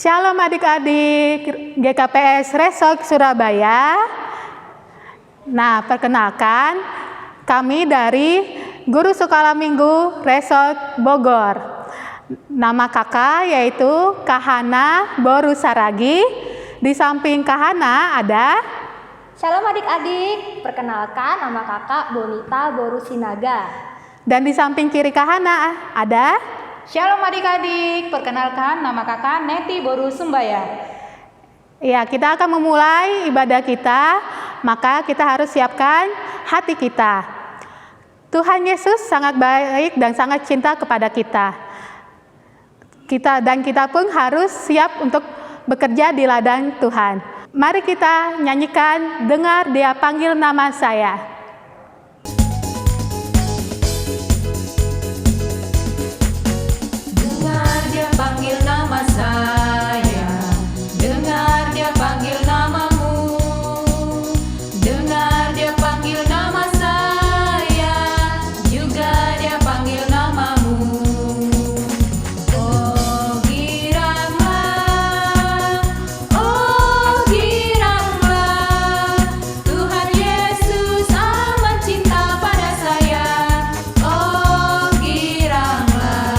Shalom adik-adik GKPS Resok Surabaya. Nah, perkenalkan kami dari Guru Sekolah Minggu Resok Bogor. Nama kakak yaitu Kahana Boru Saragi. Di samping Kahana ada Shalom adik-adik, perkenalkan nama kakak Bonita Boru Sinaga. Dan di samping kiri Kahana ada Shalom adik-adik, perkenalkan nama kakak Neti Boru Sumbaya. Ya, kita akan memulai ibadah kita, maka kita harus siapkan hati kita. Tuhan Yesus sangat baik dan sangat cinta kepada kita. Kita pun harus siap untuk bekerja di ladang Tuhan. Mari kita nyanyikan Dengar Dia Panggil Nama Saya. Panggil nama saya, dengar dia panggil namamu, dengar dia panggil nama saya, juga dia panggil namamu. Oh giranglah, Tuhan Yesus amat cinta pada saya. Oh giranglah,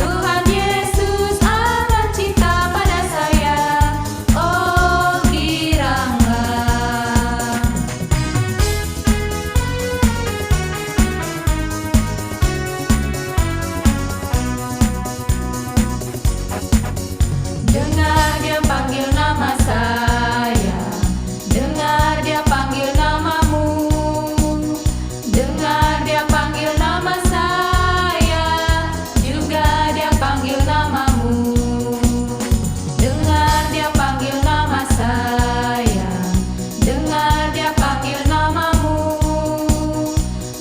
Tuhan Yesus amat cinta pada saya. Oh giranglah. Dengar dia panggil nama saya, dengar dia panggil namamu, dengar dia panggil nama saya, juga dia panggil namamu. Dengar dia panggil nama saya, dengar dia panggil namamu,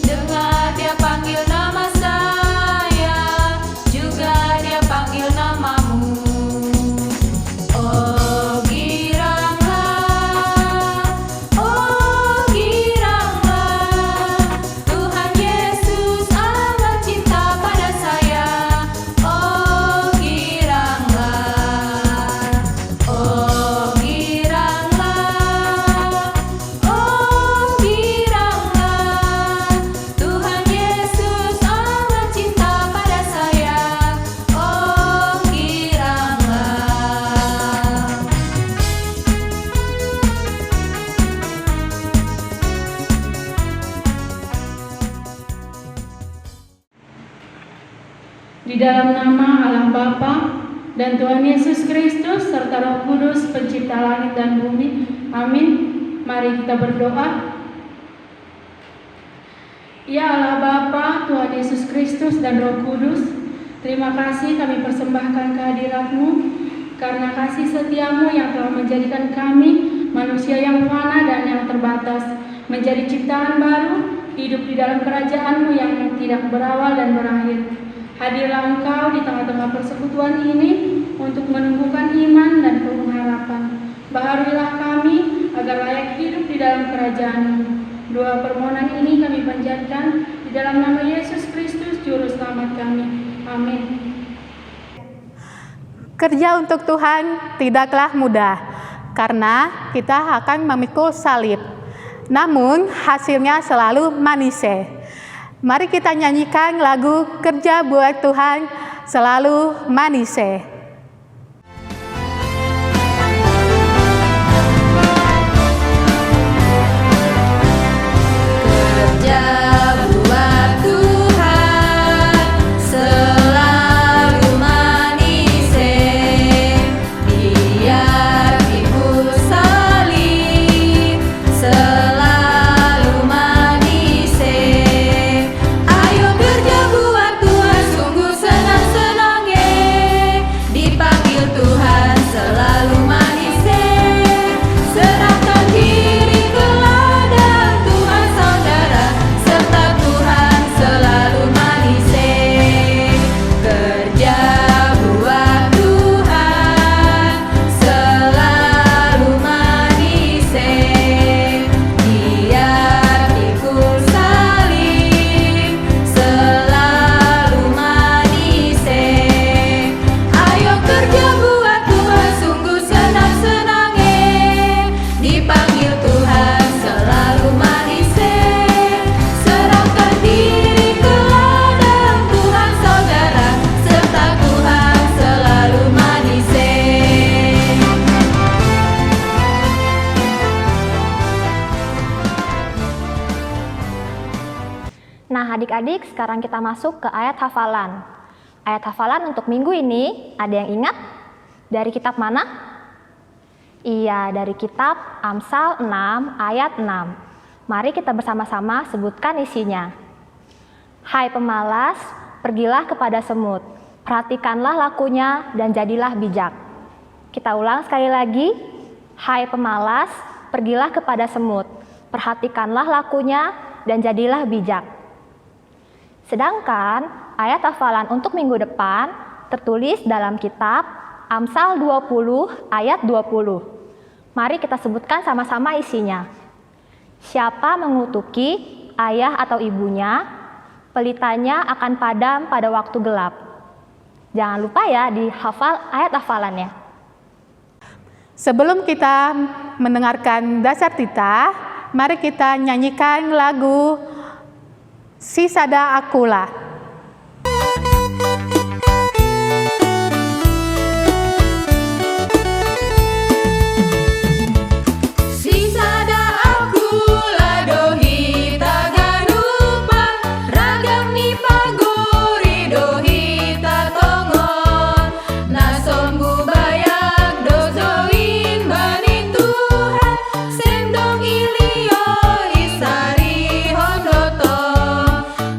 dengar dia panggil nama saya, juga dia panggil namamu. Oh giranglah, Tuhan Yesus amat cinta pada saya. Oh giranglah, Tuhan Yesus amat cinta pada saya. Oh giranglah. Di dalam nama Allah Bapa dan Tuhan Yesus Kristus serta Roh Kudus pencipta langit dan bumi. Amin. Mari kita berdoa. Ya Allah Bapa, Tuhan Yesus Kristus dan Roh Kudus, terima kasih kami persembahkan kehadirat-Mu karena kasih setia-Mu yang telah menjadikan kami manusia yang fana dan yang terbatas menjadi ciptaan baru, hidup di dalam kerajaan-Mu yang tidak berawal dan berakhir. Hadirlah Engkau di tengah-tengah persekutuan ini untuk menumbuhkan iman dan pengharapan. Baharuilah kami agar layak hidup di dalam kerajaan-Mu. Doa permohonan ini kami panjatkan di dalam nama Yesus Kristus Juru Selamat kami. Amin. Kerja untuk Tuhan tidaklah mudah, karena kita akan memikul salib. Namun hasilnya selalu manis. Mari kita nyanyikan lagu Kerja Buat Tuhan Selalu Manis. Kerja buat Tuhan selalu manis, biar pikul salib selalu manis. Ayo kerja buat Tuhan sungguh senang-senang, Nah, adik-adik, sekarang kita masuk ke ayat hafalan. Ayat hafalan untuk minggu ini, ada yang ingat? Dari kitab mana? Iya, dari kitab Amsal 6 ayat 6. Mari kita bersama-sama sebutkan isinya. Hai pemalas, pergilah kepada semut, perhatikanlah lakunya dan jadilah bijak. Kita ulang sekali lagi. Hai pemalas, pergilah kepada semut, perhatikanlah lakunya dan jadilah bijak. Sedangkan ayat hafalan untuk minggu depan tertulis dalam kitab Amsal 20 ayat 20. Mari kita sebutkan sama-sama isinya. Siapa mengutuki ayah atau ibunya, pelitanya akan padam pada waktu gelap. Jangan lupa ya dihafal ayat hafalannya. Sebelum kita mendengarkan Dasar Tita, mari kita nyanyikan lagu Si Sada Akula. Sisada akula dohi taganupa ragam ni paguri dohi tatongon nasombu bayak dozoin bani Tuhan sendong ilio isari hondoto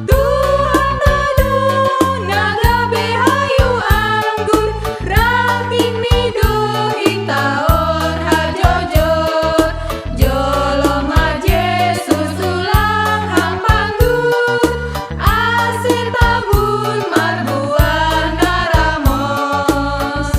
Tuhan tadu naga behayu anggur rating ni dohi taon hajojot joloma Yesus ulang hampandur asin tabun marbuan naramos.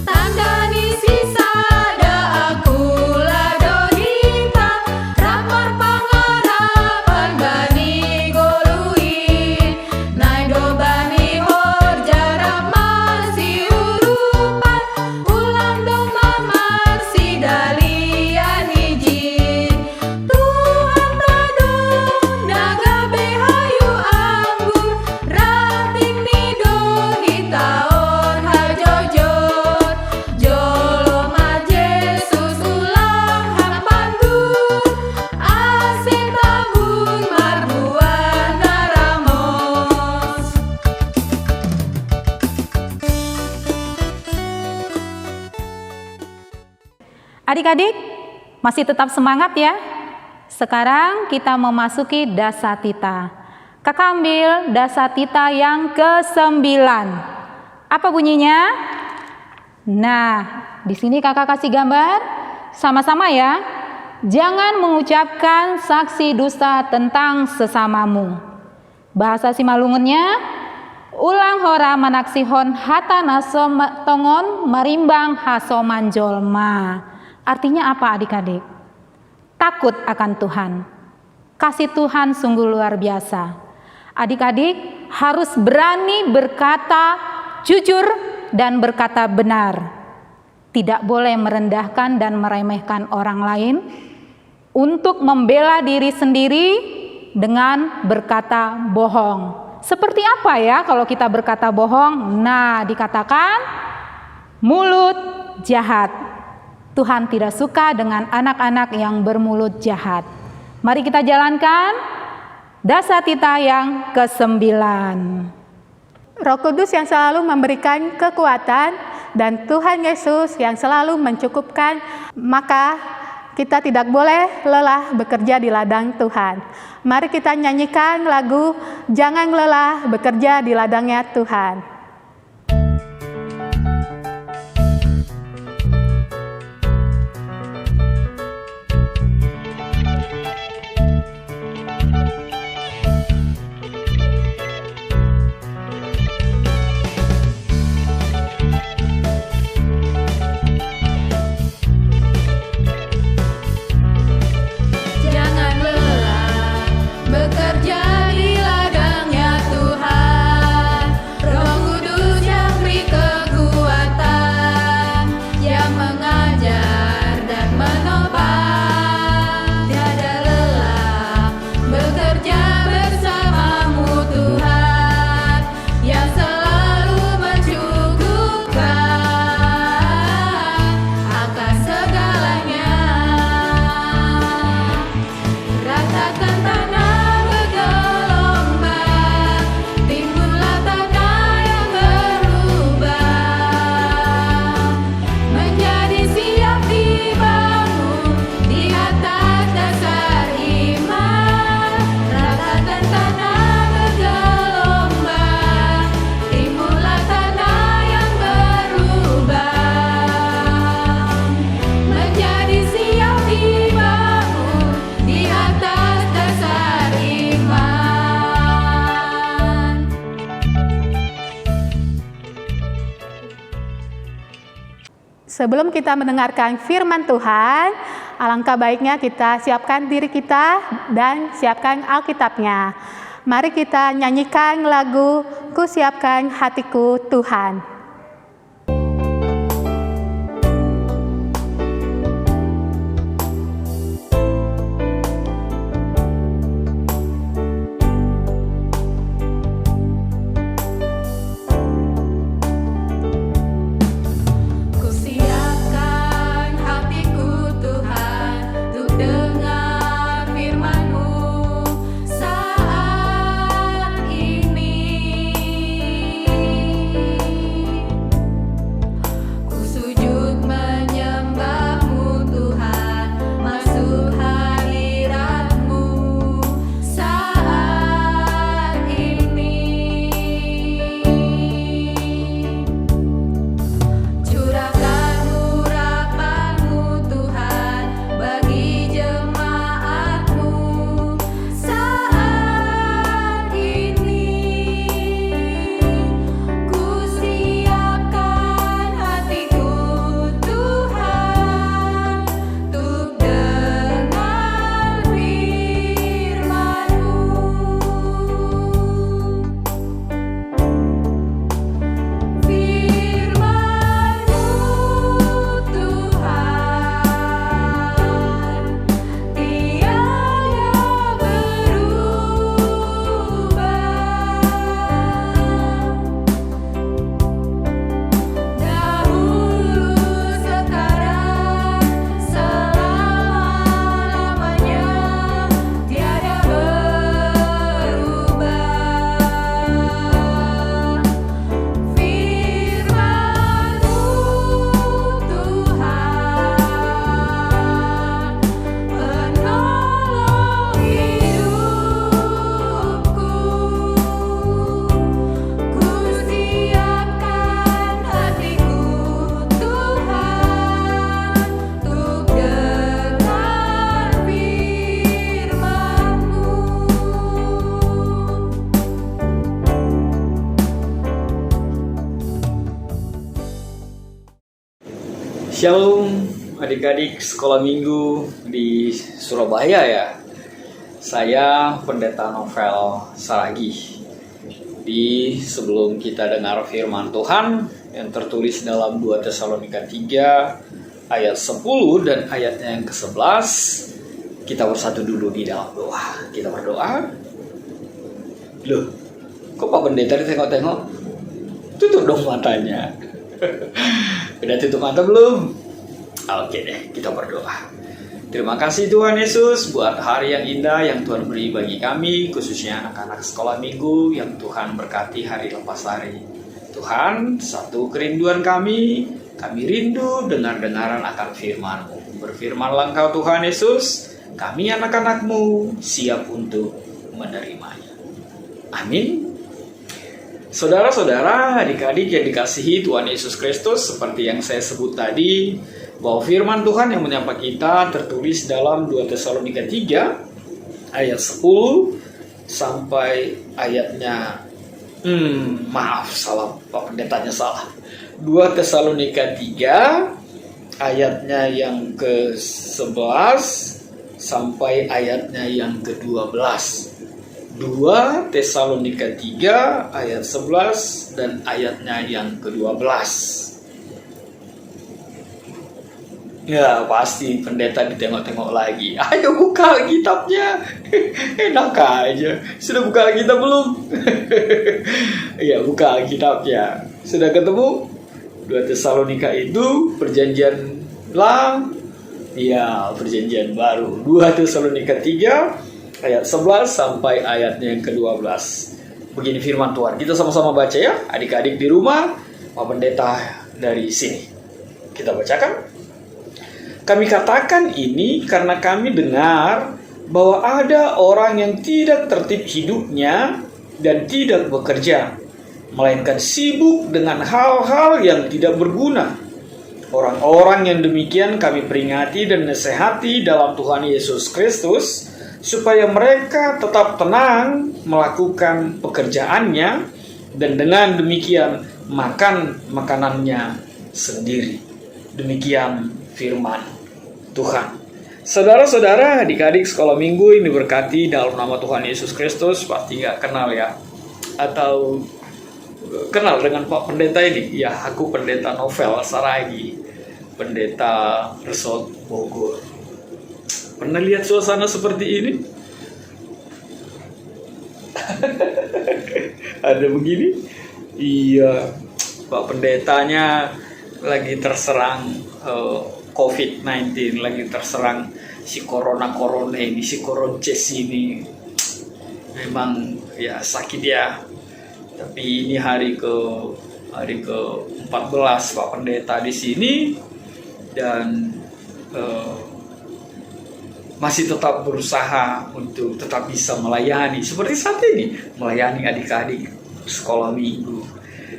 Tandani sisada akula dohita ramar pangarapan bani goluin naido bani hor jarap marsi urupan ulang do mamar si dalian izin Tuhan tadu naga behayu anggur rating ni dohi taon hajojot joloma Yesus ulang hampandur asin tabun marbuan naramos. Adik-adik, masih tetap semangat ya? Sekarang kita memasuki Dasar Tita. Kakak ambil Dasar Tita yang ke-9. Apa bunyinya? Nah, di sini kakak kasih gambar. Sama-sama ya. Jangan mengucapkan saksi dusta tentang sesamamu. Bahasa Simalungunnya, ulang hora manaksihon hata naso tongon marimbang haso manjolma. Artinya apa adik-adik? Takut akan Tuhan. Kasih Tuhan sungguh luar biasa. Adik-adik harus berani berkata jujur dan berkata benar. Tidak boleh merendahkan dan meremehkan orang lain. Untuk membela diri sendiri dengan berkata bohong. Seperti apa ya kalau kita berkata bohong? Nah, dikatakan mulut jahat. Tuhan tidak suka dengan anak-anak yang bermulut jahat. Mari kita jalankan Dasar Tita yang ke-9. Roh Kudus yang selalu memberikan kekuatan dan Tuhan Yesus yang selalu mencukupkan, maka kita tidak boleh lelah bekerja di ladang Tuhan. Mari kita nyanyikan lagu Jangan Lelah Bekerja di Ladangnya Tuhan. Jangan lelah bekerja di ladangnya Tuhan. Roh Sebelum kita mendengarkan firman Tuhan, alangkah baiknya kita siapkan diri kita dan siapkan Alkitabnya. Mari kita nyanyikan lagu "Ku Siapkan Hatiku Tuhan". Ku siapkan hatiku Tuhan untuk dengar firman-Mu saat ini. Ku sujud menyembah-Mu Tuhan, masuk hadirat-Mu saat ini. Curahkan urapan-Mu Tuhan bagi jemaat-Mu saat ini. Ku siapkan hatiku Tuhan untuk dengar firman-Mu. Firman-Mu Tuhan tiada berubah. Dahulu, sekarang, selama-lamanya tiada berubah. Firman-Mu Tuhan penolong hidupku. Ku siapkan hatiku Tuhan untuk dengar firman-Mu. Shalom adik-adik sekolah minggu di Surabaya ya. Saya Pendeta Novel Saragih. Sebelum kita dengar firman Tuhan yang tertulis dalam 2 Tesalonika 3 ayat 10 dan ayatnya yang ke-11, kita bersatu dulu di dalam doa. Kita berdoa. Loh, kok Pak Pendeta ditengok-tengok? Tutup dong matanya. Udah tutup mata belum? Oke deh, kita berdoa. Terima kasih Tuhan Yesus buat hari yang indah yang Tuhan beri bagi kami, khususnya anak-anak sekolah minggu yang Tuhan berkati hari lepas hari. Tuhan, satu kerinduan kami rindu dengar-dengaran akan firman-Mu. Berfirmanlah Engkau Tuhan Yesus, kami anak-anak-Mu siap untuk menerimanya. Amin. Saudara-saudara, adik-adik yang dikasihi Tuhan Yesus Kristus, seperti yang saya sebut tadi, bahwa firman Tuhan yang menyapa kita tertulis dalam 2 Tesalonika 3 ayat 10 sampai ayatnya salah, Pak Pendetanya salah. 2 Tesalonika 3 ayatnya yang ke-11 sampai ayatnya yang ke-12. 2 Tesalonika 3 ayat 11 dan ayatnya yang ke-12. Ya, pasti pendeta ditengok-tengok lagi. Ayo buka Alkitabnya. Enak aja. Sudah buka Alkitab belum? Ya, buka Alkitabnya. Sudah ketemu? 2 Tesalonika itu perjanjian lama. Ya, perjanjian baru. 2 Tesalonika 3 ayat 11 sampai ayatnya yang ke-12. Begini firman Tuhan. Kita sama-sama baca ya. Adik-adik di rumah, Pak Pendeta dari sini. Kita bacakan. Kami katakan ini karena kami dengar bahwa ada orang yang tidak tertib hidupnya dan tidak bekerja, melainkan sibuk dengan hal-hal yang tidak berguna. Orang-orang yang demikian kami peringati dan nasihati dalam Tuhan Yesus Kristus, supaya mereka tetap tenang melakukan pekerjaannya dan dengan demikian makan makanannya sendiri. Demikian firman Tuhan. Saudara-saudara, adik-adik sekolah minggu ini berkati dalam nama Tuhan Yesus Kristus. Pasti nggak kenal ya, atau kenal dengan Pak Pendeta ini? Ya, aku Pendeta Novel Saragi, Pendeta Resort Bogor. Pernah lihat suasana seperti ini? Ada begini? Iya, Pak Pendetanya lagi terserang COVID-19, lagi terserang si corona ini, si koronces ini. Memang ya sakit ya. Tapi ini hari ke-14 Pak Pendeta di sini, dan masih tetap berusaha untuk tetap bisa melayani seperti saat ini, melayani adik-adik sekolah minggu.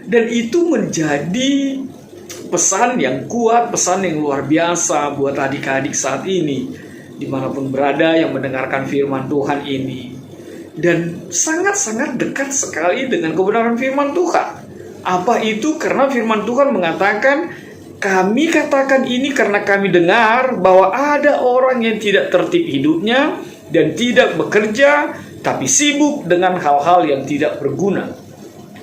Dan itu menjadi pesan yang kuat, pesan yang luar biasa buat adik-adik saat ini, dimanapun berada yang mendengarkan firman Tuhan ini. Dan sangat-sangat dekat sekali dengan kebenaran firman Tuhan. Apa itu? Karena firman Tuhan mengatakan, kami katakan ini karena kami dengar bahwa ada orang yang tidak tertib hidupnya dan tidak bekerja, tapi sibuk dengan hal-hal yang tidak berguna.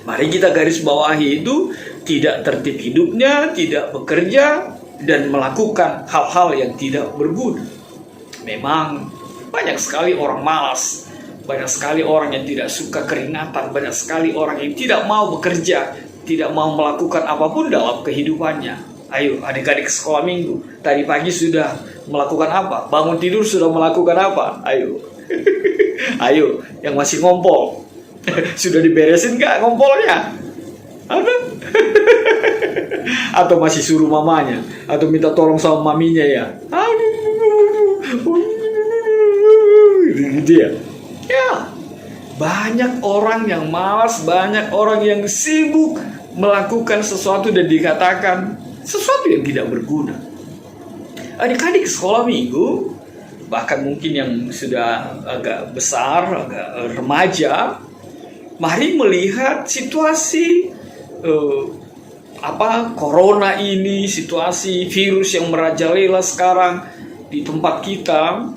Mari kita garis bawahi itu, tidak tertib hidupnya, tidak bekerja, dan melakukan hal-hal yang tidak berguna. Memang banyak sekali orang malas, banyak sekali orang yang tidak suka keringatan, banyak sekali orang yang tidak mau bekerja, tidak mau melakukan apapun dalam kehidupannya. Ayo adik-adik sekolah minggu, tadi pagi sudah melakukan apa? Bangun tidur sudah melakukan apa? Ayo. Ayo, yang masih ngompol, sudah diberesin gak ngompolnya? Ada? Atau masih suruh mamanya, atau minta tolong sama maminya ya? Gitu ya. Ya, banyak orang yang malas, banyak orang yang sibuk melakukan sesuatu dan dikatakan sesuatu yang tidak berguna. Adik-adik sekolah minggu, bahkan mungkin yang sudah agak besar, agak remaja, mari melihat situasi corona ini, situasi virus yang merajalela sekarang di tempat kita,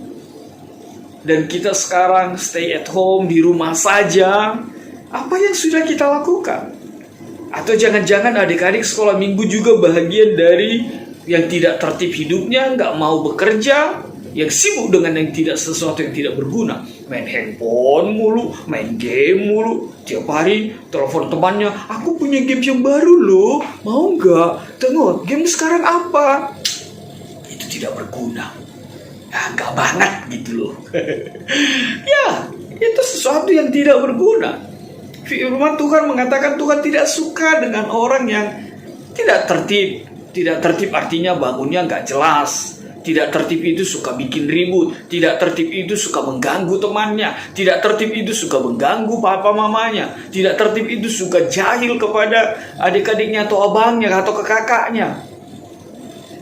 dan kita sekarang stay at home, di rumah saja. Apa yang sudah kita lakukan? Atau jangan-jangan adik-adik sekolah minggu juga bahagian dari yang tidak tertib hidupnya, nggak mau bekerja, yang sibuk dengan yang tidak, sesuatu yang tidak berguna, main handphone mulu, main game mulu, tiap hari telepon temannya, aku punya game yang baru loh, mau nggak? Tengok game sekarang apa? Itu tidak berguna, nggak banget gitu loh. Ya, itu sesuatu yang tidak berguna. Firman Tuhan mengatakan Tuhan tidak suka dengan orang yang tidak tertib. Tidak tertib artinya bangunnya nggak jelas. Tidak tertib itu suka bikin ribut. Tidak tertib itu suka mengganggu temannya. Tidak tertib itu suka mengganggu papa mamanya. Tidak tertib itu suka jahil kepada adik-adiknya atau abangnya atau ke kakaknya.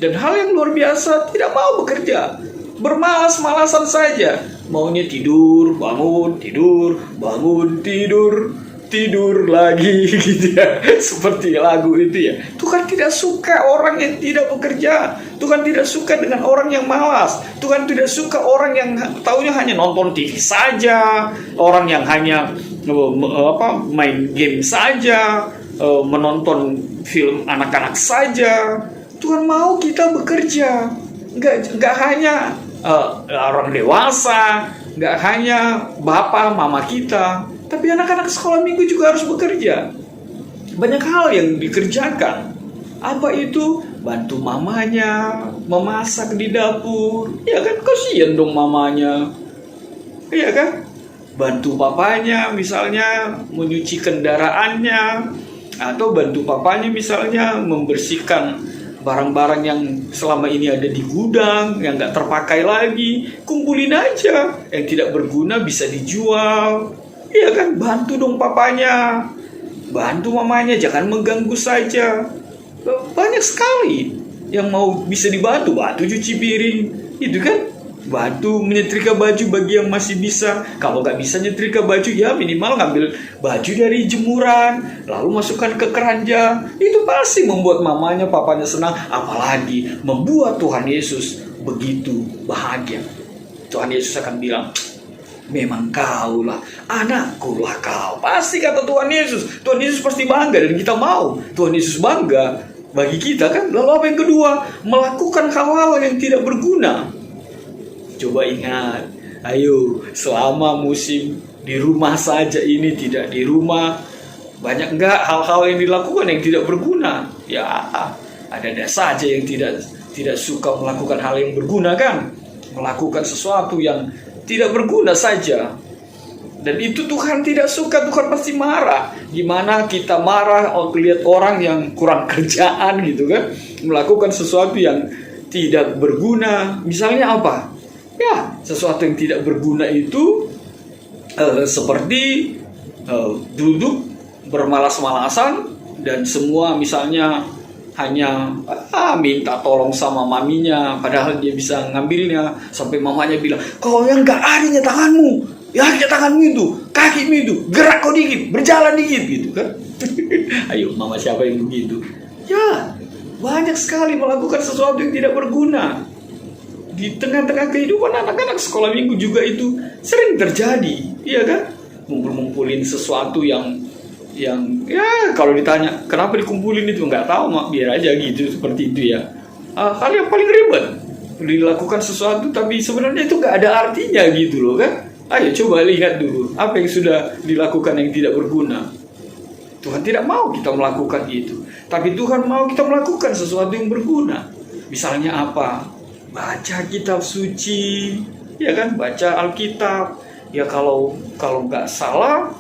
Dan hal yang luar biasa, tidak mau bekerja, bermalas-malasan saja. Maunya tidur, bangun, tidur lagi gitu ya. Seperti lagu itu ya. Tuhan tidak suka orang yang tidak bekerja. Tuhan tidak suka dengan orang yang malas. Tuhan tidak suka orang yang taunya hanya nonton TV saja, orang yang hanya main game saja, menonton film anak-anak saja. Tuhan mau kita bekerja. Nggak hanya orang dewasa, nggak hanya bapak mama kita, tapi anak-anak sekolah minggu juga harus bekerja. Banyak hal yang dikerjakan. Apa itu? Bantu mamanya memasak di dapur. Ya kan, kasihan dong mamanya. Iya kan? Bantu papanya misalnya menyuci kendaraannya, atau bantu papanya misalnya membersihkan barang-barang yang selama ini ada di gudang, yang nggak terpakai lagi. Kumpulin aja. Yang tidak berguna bisa dijual. Iya kan, bantu dong papanya, bantu mamanya, jangan mengganggu saja. Banyak sekali yang mau bisa dibantu, bantu cuci piring, itu kan. Bantu menyetrika baju bagi yang masih bisa. Kalau nggak bisa nyetrika baju, ya minimal ngambil baju dari jemuran, lalu masukkan ke keranjang. Itu pasti membuat mamanya, papanya senang. Apalagi membuat Tuhan Yesus begitu bahagia. Tuhan Yesus akan bilang, memang kau lah, anakku lah kau. Pasti kata Tuhan Yesus. Tuhan Yesus pasti bangga dan kita mau Tuhan Yesus bangga bagi kita kan. Lalu apa yang kedua? Melakukan hal-hal yang tidak berguna. Coba ingat, ayo selama musim di rumah saja ini, tidak di rumah, banyak enggak hal-hal yang dilakukan yang tidak berguna? Ya, ada saja yang tidak suka melakukan hal yang berguna kan? Melakukan sesuatu yang tidak berguna saja. Dan itu Tuhan tidak suka, Tuhan pasti marah. Gimana kita marah lihat orang yang kurang kerjaan gitu kan, melakukan sesuatu yang tidak berguna. Misalnya apa? Ya, sesuatu yang tidak berguna itu seperti duduk bermalas-malasan dan semua misalnya hanya minta tolong sama maminya, padahal dia bisa ngambilnya. Sampai mamanya bilang, kau yang gak adanya tanganmu, ya tanganmu itu, kakimu itu, gerak kau dikit, berjalan dikit gitu kan. Ayo, mama siapa yang begitu? Ya, banyak sekali melakukan sesuatu yang tidak berguna. Di tengah-tengah kehidupan anak-anak sekolah minggu juga itu sering terjadi, iya kan? Ngumpul-ngumpulin sesuatu yang ya kalau ditanya kenapa dikumpulin itu nggak tahu, mak biar aja gitu, seperti itu ya. Hal yang paling ribet dilakukan sesuatu tapi sebenarnya itu nggak ada artinya gitu loh kan. Ayo coba lihat dulu apa yang sudah dilakukan yang tidak berguna. Tuhan tidak mau kita melakukan itu, tapi Tuhan mau kita melakukan sesuatu yang berguna. Misalnya apa? Baca kitab suci, ya kan, baca Alkitab. Ya kalau nggak salah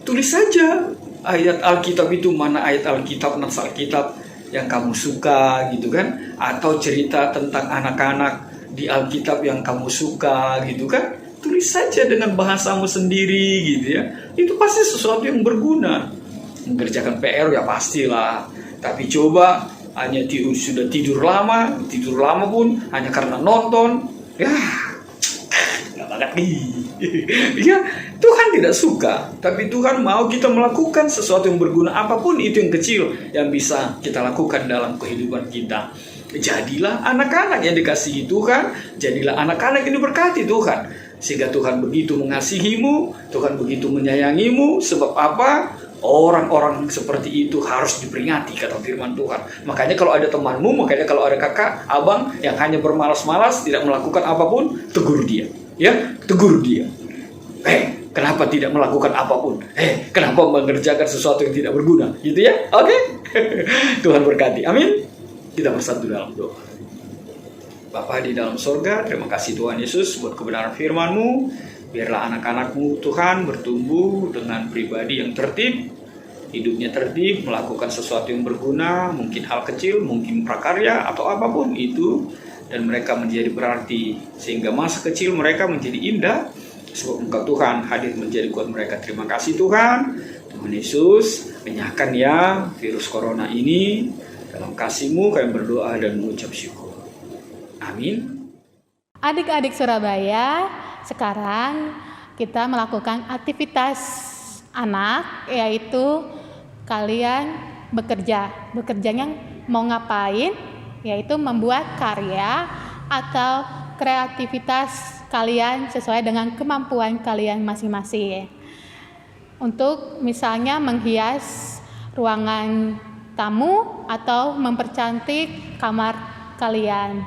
tulis saja ayat Alkitab itu, mana ayat Alkitab, nas Alkitab yang kamu suka gitu kan, atau cerita tentang anak-anak di Alkitab yang kamu suka gitu kan. Tulis saja dengan bahasamu sendiri gitu ya. Itu pasti sesuatu yang berguna. Mengerjakan PR ya pastilah, tapi coba hanya sudah tidur lama pun hanya karena nonton, ya nggak banget nih. Ya, Tuhan tidak suka, tapi Tuhan mau kita melakukan sesuatu yang berguna, apapun itu yang kecil yang bisa kita lakukan dalam kehidupan kita. Jadilah anak-anak yang dikasihi Tuhan, jadilah anak-anak yang diberkati Tuhan, sehingga Tuhan begitu mengasihimu, Tuhan begitu menyayangimu. Sebab apa? Orang-orang seperti itu harus diperingati, kata firman Tuhan. Makanya kalau ada temanmu, makanya kalau ada kakak, abang yang hanya bermalas-malas, tidak melakukan apapun, tegur dia. Ya, tegur dia. Kenapa tidak melakukan apapun? Kenapa mengerjakan sesuatu yang tidak berguna? Gitu ya? Oke? Tuhan berkati. Amin. Kita bersatu dalam doa. Bapa di dalam sorga, terima kasih Tuhan Yesus buat kebenaran firman-Mu. Biarlah anak-anak-Mu Tuhan bertumbuh dengan pribadi yang tertib, hidupnya tertib, melakukan sesuatu yang berguna, mungkin hal kecil, mungkin prakarya atau apapun itu, dan mereka menjadi berarti, sehingga masa kecil mereka menjadi indah, sebab Engkau Tuhan hadir menjadi kuat mereka. Terima kasih Tuhan. Tuhan Yesus, enyahkan ya virus corona ini. Dalam kasih-Mu kami berdoa dan mengucap syukur. Amin. Adik-adik Surabaya, sekarang kita melakukan aktivitas anak, yaitu kalian bekerja. Bekerjanya mau ngapain? Yaitu membuat karya atau kreativitas kalian sesuai dengan kemampuan kalian masing-masing. Untuk misalnya menghias ruangan tamu atau mempercantik kamar kalian.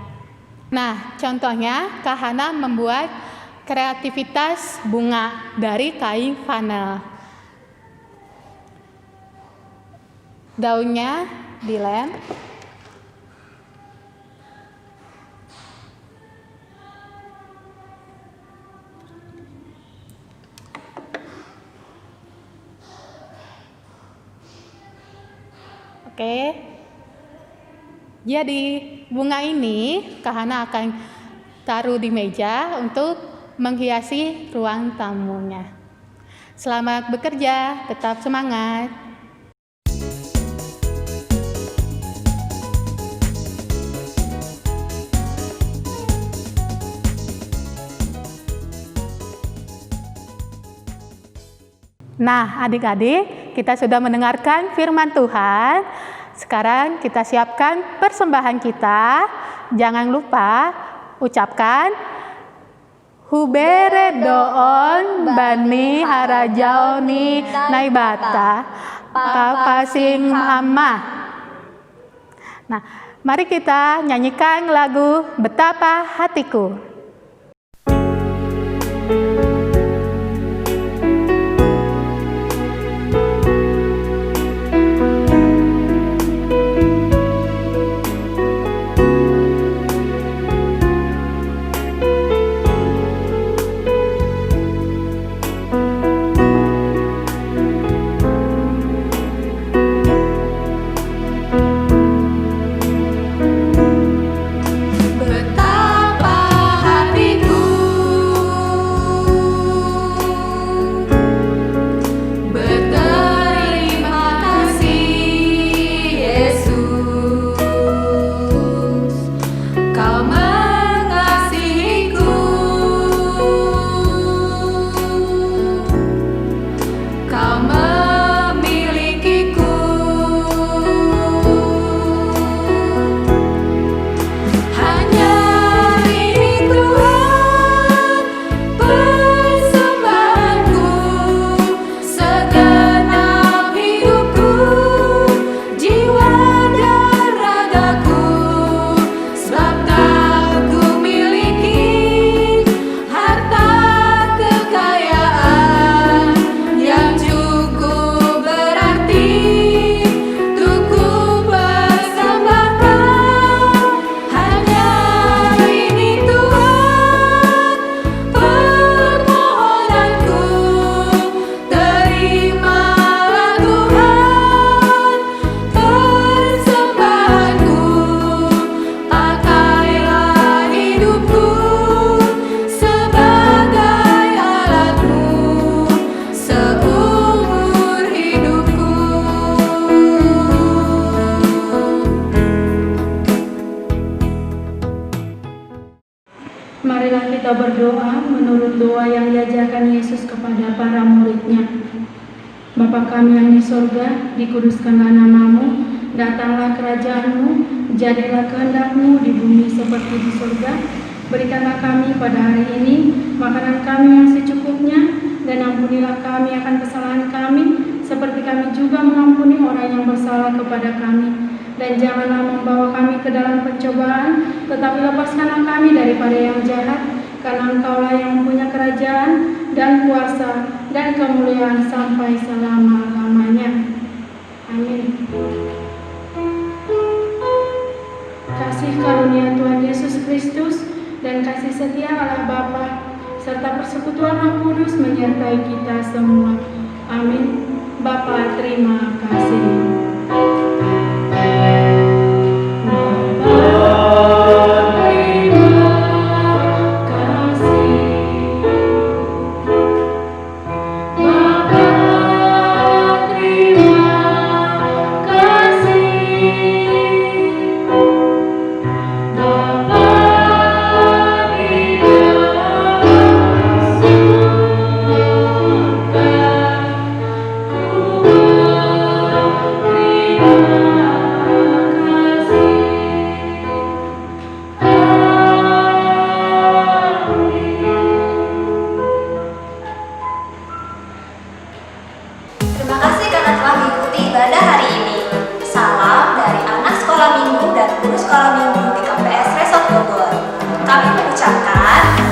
Nah, contohnya Kak Hana membuat kreativitas bunga dari kain flanel. Daunnya dilem. Oke. Jadi bunga ini Kak Hana akan taruh di meja untuk menghiasi ruang tamunya. Selamat bekerja, tetap semangat. Nah, adik-adik, kita sudah mendengarkan firman Tuhan. Sekarang kita siapkan persembahan kita. Jangan lupa ucapkan Hubere doon bani harajaoni naibata papa sing mama. Nah, mari kita nyanyikan lagu Betapa Hatiku. Betapa hatiku berterima kasih Yesus, Kau mengasihiku, Kau memilikiku. Hanya ini Tuhan persembahanku, segenap hidupku, jiwa dan ragaku, sebab tak ku miliki harta kekayaan yang cukup berarti untuk ku persembahkan. Hanya ini Tuhan permohonanku, terimalah Tuhan persembahanku, pakailah hidupku sebagai alatmu seumur hidupku. Marilah kita berdoa menurut doa yang diajarkan Yesus kepada para murid-Nya. Bapa kami yang di sorga, dikuduskanlah namamu, datanglah kerajaan-Mu, jadilah kehendak-Mu di bumi seperti di sorga. Berikanlah kami pada hari ini makanan kami yang secukupnya, dan ampunilah kami akan kesalahan kami, seperti kami juga mengampuni orang yang bersalah kepada kami. Dan janganlah membawa kami ke dalam pencobaan, tetapi lepaskanlah kami daripada yang jahat, karena Engkaulah yang mempunyai kerajaan dan kuasa dan kemuliaan sampai selama-lamanya. Amin. Kasih karunia Tuhan Yesus Kristus dan kasih setia Allah Bapa serta persekutuan Roh Kudus menyertai kita semua. Amin. Bapa, terima kasih. Terima kasih karena telah mengikuti ibadah hari ini. Salam dari anak sekolah minggu dan guru sekolah minggu di KPS Resort Bogor. Kami mengucapkan